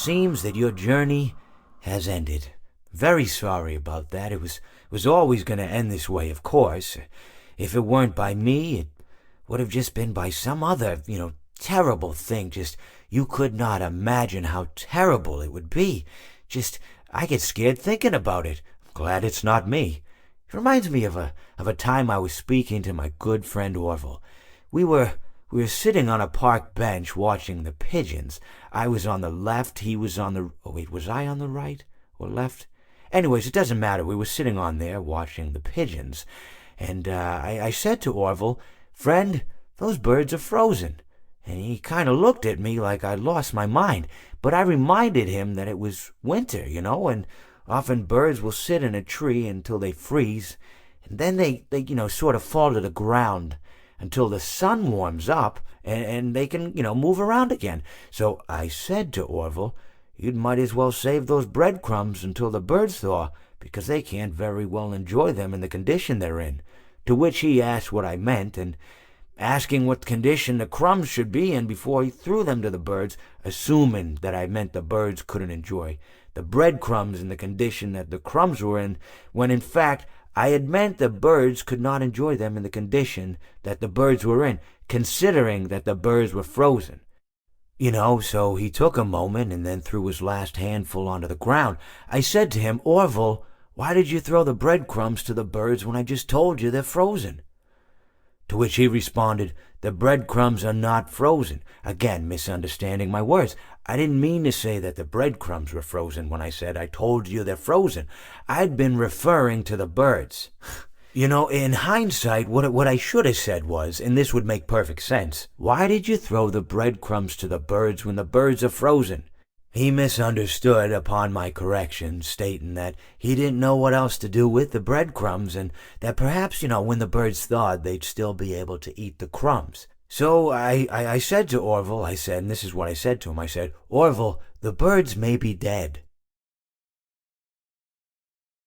seems that your journey has ended. Very sorry about that. It was always going to end this way, of course. If it weren't by me, it would have just been by some other, terrible thing. Just, you could not imagine how terrible it would be. Just, I get scared thinking about it. I'm glad it's not me. It reminds me of a time I was speaking to my good friend Orville. We were sitting on a park bench watching the pigeons. I was on the left, he was on the... Oh, wait, was I on the right or left? Anyways, it doesn't matter. We were sitting on there watching the pigeons. And I said to Orville, "Friend, those birds are frozen." And he kind of looked at me like I'd lost my mind. But I reminded him that it was winter, and often birds will sit in a tree until they freeze. And then they sort of fall to the ground until the sun warms up and they can, move around again. So I said to Orville, "You might as well save those breadcrumbs until the birds thaw, because they can't very well enjoy them in the condition they're in." To which he asked what I meant, and asking what condition the crumbs should be in before he threw them to the birds, assuming that I meant the birds couldn't enjoy the breadcrumbs in the condition that the crumbs were in, when in fact I had meant the birds could not enjoy them in the condition that the birds were in, considering that the birds were frozen. So he took a moment and then threw his last handful onto the ground. I said to him, "Orville, why did you throw the breadcrumbs to the birds when I just told you they're frozen?" To which he responded, "The breadcrumbs are not frozen." Again, misunderstanding my words. I didn't mean to say that the breadcrumbs were frozen when I said I told you they're frozen. I'd been referring to the birds. In hindsight, what I should have said was, and this would make perfect sense, "Why did you throw the breadcrumbs to the birds when the birds are frozen?" He misunderstood upon my correction, stating that he didn't know what else to do with the breadcrumbs, and that perhaps, when the birds thawed, they'd still be able to eat the crumbs. So I said to Orville, and this is what I said to him, I said, "Orville, the birds may be dead,